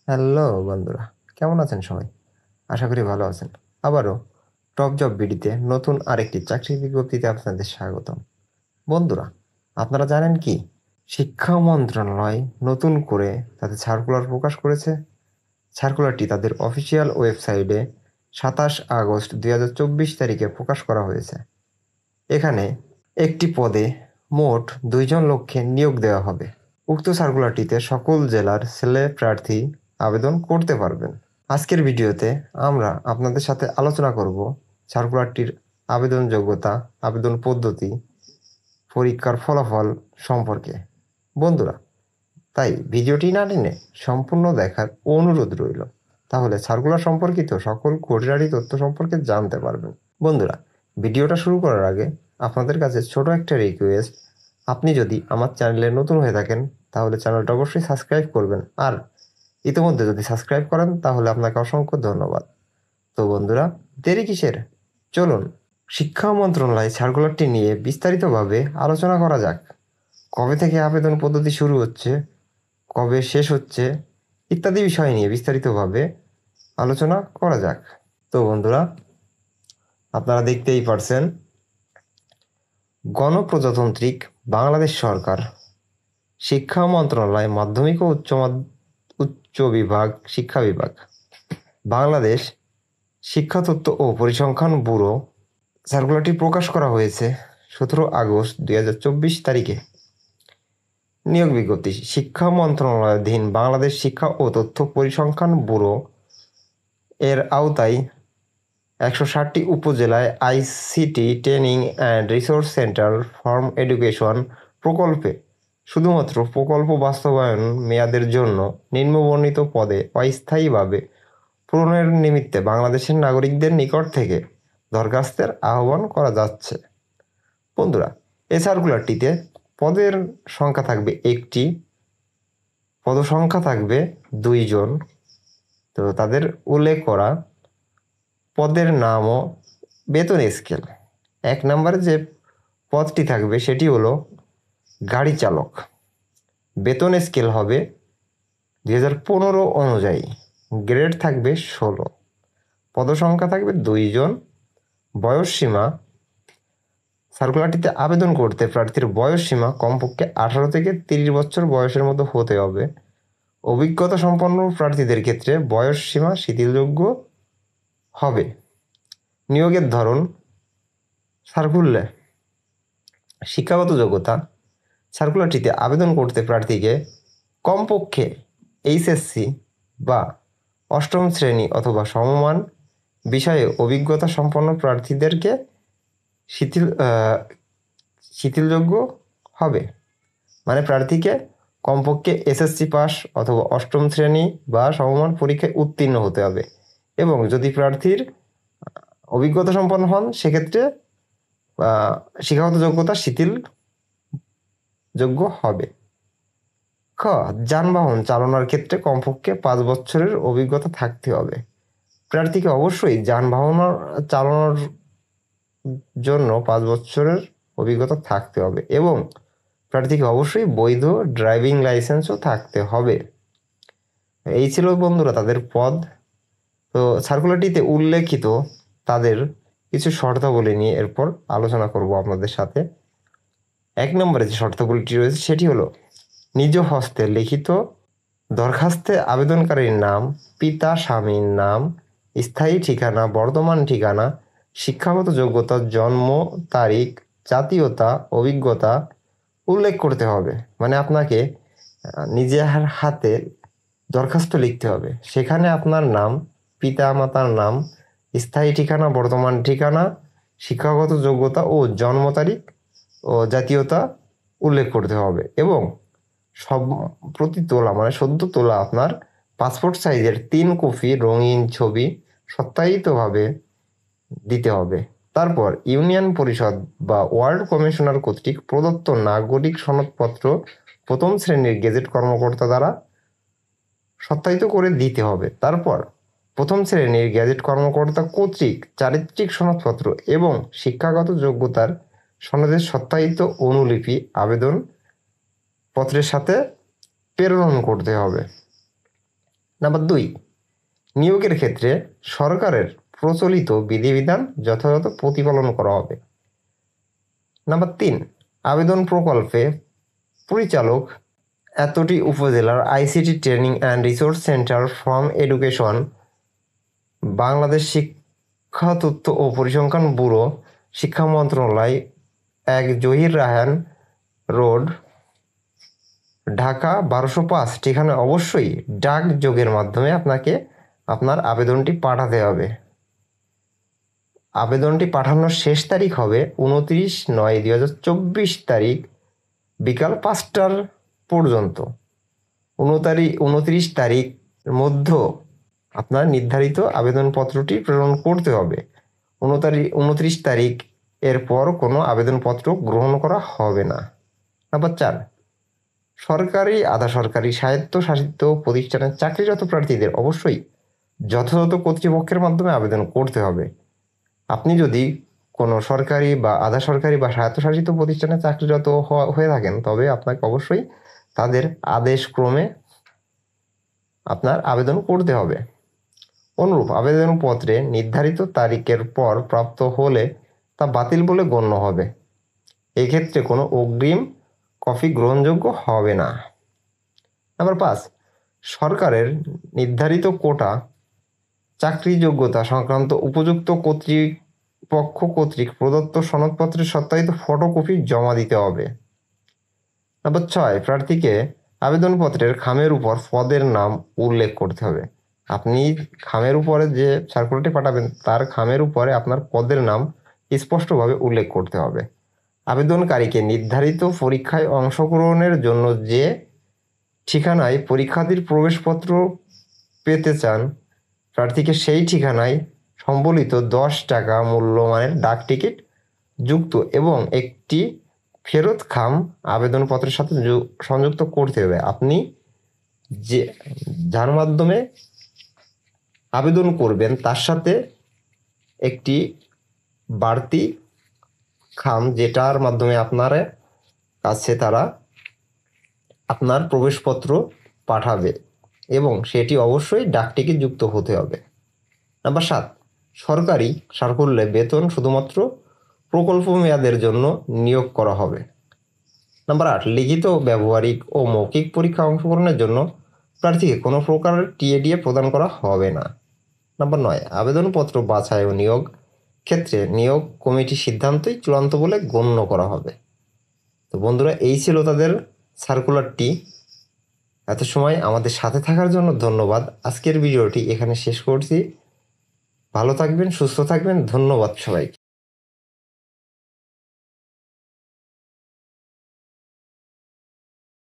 Hello বন্ধুরা, কেমন আছেন সবাই? আশা করি ভালো আছেন। আবারও টপ জব বিডিতে নতুন আরেকটি চাকরির বিজ্ঞপ্তিতে আপনাদের স্বাগতম। বন্ধুরা, আপনারা জানেন কি শিক্ষা মন্ত্রণালয় নতুন করে তাদের সার্কুলার প্রকাশ করেছে? সার্কুলারটি তাদের অফিসিয়াল ওয়েবসাইটে 27 আগস্ট 2024 তারিখে প্রকাশ করা হয়েছে। এখানে একটি পদে মোট 2 জন লোককে নিয়োগ দেওয়া হবে। উক্ত সার্কুলারটিতে সকল জেলার ছেলে প্রার্থী আবেদন করতে পারবেন। আজকের ভিডিওতে আমরা আপনাদের সাথে আলোচনা করব সার্কুলারটির আবেদন যোগ্যতা, আবেদন পদ্ধতি, পরীক্ষার ফলাফল সম্পর্কে। বন্ধুরা, তাই ভিডিওটি না টেনে সম্পূর্ণ দেখার অনুরোধ রইল। তাহলে সার্কুলার সম্পর্কিত সকল খুঁটিনাটি তথ্য সম্পর্কে জানতে পারবেন। বন্ধুরা, ভিডিওটা শুরু করার আগে আপনাদের কাছে ছোট একটা রিকোয়েস্ট, আপনি যদি আমার চ্যানেলে নতুন হয়ে থাকেন তাহলে চ্যানেলটা অবশ্যই সাবস্ক্রাইব করবেন, আর ইতিমধ্যে যদি সাবস্ক্রাইব করেন তাহলে আপনাকে অসংখ্য ধন্যবাদ। তো বন্ধুরা, দেরি কিসের? চলুন শিক্ষা মন্ত্রণালয় সার্কুলারটি নিয়ে বিস্তারিতভাবে আলোচনা করা যাক। কবে থেকে আবেদন পদ্ধতি শুরু হচ্ছে, কবে শেষ হচ্ছে ইত্যাদি বিষয় নিয়ে বিস্তারিতভাবে আলোচনা করা যাক। তো বন্ধুরা, আপনারা দেখতেই পারছেন, গণপ্রজাতান্ত্রিক বাংলাদেশ সরকার শিক্ষা মন্ত্রণালয় মাধ্যমিক ও উচ্চ বিভাগ শিক্ষা বিভাগ, বাংলাদেশ শিক্ষা তথ্য ও পরিসংখ্যান ব্যুরো সার্কুলারটি প্রকাশ করা হয়েছে 17 আগস্ট 2024 তারিখে। নিয়োগ বিজ্ঞপ্তি: শিক্ষা মন্ত্রণালয়াধীন বাংলাদেশ শিক্ষা ও তথ্য পরিসংখ্যান ব্যুরো এর আওতায় 160টি উপজেলায় ICT training and resource centre for education প্রকল্পে শুধুমাত্র প্রকল্প বাস্তবায়ন মেয়াদের জন্য নিম্নবর্ণিত পদে অস্থায়ীভাবে পূরণের নিমিত্তে বাংলাদেশের নাগরিকদের নিকট থেকে দরখাস্তের আহ্বান করা যাচ্ছে। বন্ধুরা, এই সার্কুলারটিতে পদের সংখ্যা থাকবে একটি, পদসংখ্যা থাকবে 2 জন। তো তাদের উল্লেখ করা পদের নাম ও বেতন স্কেল। 1 নম্বরে যে পদটি থাকবে সেটি হলো গাড়ি চালক। বেতন স্কেল হবে 2015 অনুযায়ী। গ্রেড থাকবে 16। পদসংখ্যা থাকবে 2 জন। বয়স সীমা: সার্কুলারটিতে আবেদন করতে প্রার্থীর বয়স সীমা কমপক্ষে 18 থেকে 30 বছর বয়সের মধ্যে হতে হবে। অভিজ্ঞতা সম্পন্ন প্রার্থীদের ক্ষেত্রে বয়স সীমা শিথিলযোগ্য হবে। নিয়োগের ধরন: সার্কুলার শিক্ষাগত যোগ্যতা: সার্কুলারটিতে আবেদন করতে প্রার্থীকে কমপক্ষে এইচএসসি বা অষ্টম শ্রেণী অথবা সমমান বিষয়ে অভিজ্ঞতা সম্পন্ন প্রার্থীদেরকে শিথিলযোগ্য হবে। মানে প্রার্থীকে কমপক্ষে এসএসসি পাস অথবা অষ্টম শ্রেণী বা সমমান পরীক্ষায় উত্তীর্ণ হতে হবে, এবং যদি প্রার্থীর অভিজ্ঞতা সম্পন্ন হন সেক্ষেত্রে শিক্ষাগত যোগ্যতা শিথিলযোগ্য হবে। খ, যানবাহন চালানোর ক্ষেত্রে কমপক্ষে 5 বছরের অভিজ্ঞতা থাকতে হবে। প্রার্থীকে অবশ্যই যানবাহন চালানোর জন্য 5 বছরের অভিজ্ঞতা থাকতে হবে, এবং প্রার্থীকে অবশ্যই বৈধ ড্রাইভিং লাইসেন্সও থাকতে হবে। এই ছিল বন্ধুরা তাদের পদ। তো সার্কুলারটিতে উল্লেখিত তাদের কিছু শর্তাবলী নিয়ে এরপর আলোচনা করব আপনাদের সাথে। 1 নম্বরে যে শর্তাবলীটি রয়েছে সেটি হলো নিজ হস্তে লিখিত দরখাস্তে আবেদনকারীর নাম, পিতা স্বামীর নাম, স্থায়ী ঠিকানা, বর্তমান ঠিকানা, শিক্ষাগত যোগ্যতা, জন্ম তারিখ, জাতীয়তা, অভিজ্ঞতা উল্লেখ করতে হবে। মানে আপনাকে নিজের হাতে দরখাস্ত লিখতে হবে, সেখানে আপনার নাম, পিতা মাতার নাম, স্থায়ী ঠিকানা, বর্তমান ঠিকানা, শিক্ষাগত যোগ্যতা ও জন্ম তারিখ ও জাতীয়তা উল্লেখ করতে হবে, এবং সব প্রতি তোলা মানে সদ্য তোলা আপনার পাসপোর্ট সাইজের 3 কপি রঙিন ছবি সত্যায়িতভাবে দিতে হবে। তারপর ইউনিয়ন পরিষদ বা ওয়ার্ড কমিশনার কর্তৃক প্রদত্ত নাগরিক সনদপত্র প্রথম শ্রেণীর গেজেট কর্মকর্তা দ্বারা সত্যায়িত করে দিতে হবে। তারপর প্রথম শ্রেণীর গেজেট কর্মকর্তা কর্তৃক চারিত্রিক সনদপত্র এবং শিক্ষাগত যোগ্যতার সনদের সত্যায়িত অনুলিপি আবেদন পত্রের সাথে প্রেরণ করতে হবে। নাম্বার 2, নিয়োগের ক্ষেত্রে সরকারের প্রচলিত বিধিবিধান যথাযথ প্রতিপালন করা হবে। নাম্বার 3, আবেদন প্রকল্পে পরিচালক এতটি উপজেলার ICT training and resource centre from education, Bangladesh শিক্ষা তথ্য ও পরিসংখ্যান ব্যুরো, শিক্ষা মন্ত্রণালয়, 1 জহির রায়হান রোড, ঢাকা 1205 ঠিকানায় অবশ্যই ডাকযোগের মাধ্যমে আপনাকে আপনার আবেদনটি পাঠাতে হবে। আবেদনটি পাঠানোর শেষ তারিখ হবে 29/9/2024 তারিখ বিকাল 5টার পর্যন্ত। 29 তারিখ মধ্যে আপনার নির্ধারিত আবেদনপত্রটি প্রেরণ করতে হবে। 29 তারিখ এরপর কোনো আবেদনপত্র গ্রহণ করা হবে না। নাম্বার 4, সরকারি, আধা সরকারি, স্বায়ত্তশাসিত প্রতিষ্ঠানের চাকরিরত প্রার্থীদের অবশ্যই যথাযথ কর্তৃপক্ষের মাধ্যমে আবেদন করতে হবে। আপনি যদি কোনো সরকারি বা আধা সরকারি বা স্বায়ত্তশাসিত প্রতিষ্ঠানে চাকরিরত হয়ে থাকেন, তবে আপনাকে অবশ্যই তাদের আদেশক্রমে আপনার আবেদন করতে হবে। অনুরূপ আবেদনপত্রে নির্ধারিত তারিখের পর প্রাপ্ত হলে তা বাতিল বলে গণ্য হবে। এক্ষেত্রে কোনো অগ্রিম কপি গ্রহণযোগ্য হবে না। নাম্বার 5, সরকারের নির্ধারিত কোটা চাকরি যোগ্যতা সংক্রান্ত উপযুক্ত কর্তৃপক্ষ কর্তৃক প্রদত্ত সনদপত্রের সত্যায়িত ফটোকপি জমা দিতে হবে। নাম্বার 6, প্রার্থীকে আবেদনপত্রের খামের উপর পদের নাম উল্লেখ করতে হবে। আপনি খামের উপরে যে সার্কুলারটি পাঠাবেন তার খামের উপরে আপনার পদের নাম স্পষ্টভাবে উল্লেখ করতে হবে। আবেদনকারীকে নির্ধারিত পরীক্ষায় অংশগ্রহণের জন্য যে ঠিকানায় পরীক্ষার্থীর প্রবেশপত্র পেতে চান, প্রার্থীকে সেই ঠিকানায় সম্বলিত 10 টাকা মূল্যমানের ডাক টিকিট যুক্ত এবং একটি ফেরত খাম আবেদনপত্রের সাথে সংযুক্ত করতে হবে। আপনি যার মাধ্যমে আবেদন করবেন তার সাথে একটি বাড়তি খাম, যেটার মাধ্যমে আপনার কাছে তারা আপনার প্রবেশপত্র পাঠাবে এবং সেটি অবশ্যই ডাকটিকিট যুক্ত হতে হবে। নাম্বার 7, সরকারি সার্কুলারে বেতন শুধুমাত্র প্রকল্প মেয়াদের জন্য নিয়োগ করা হবে। নাম্বার 8, লিখিত, ব্যবহারিক ও মৌখিক পরীক্ষা অংশগ্রহণের জন্য প্রার্থীকে কোনো প্রকারের টিএডিএ প্রদান করা হবে না। নাম্বার 9, আবেদনপত্র বাছাই ও নিয়োগ ক্ষেত্রে নিয়োগ কমিটির সিদ্ধান্তই চূড়ান্ত বলে গণ্য করা হবে। তো বন্ধুরা, এই ছিল তাদের সার্কুলারটি। এত সময় আমাদের সাথে থাকার জন্য ধন্যবাদ। আজকের ভিডিওটি এখানে শেষ করছি। ভালো থাকবেন, সুস্থ থাকবেন। ধন্যবাদ সবাইকে।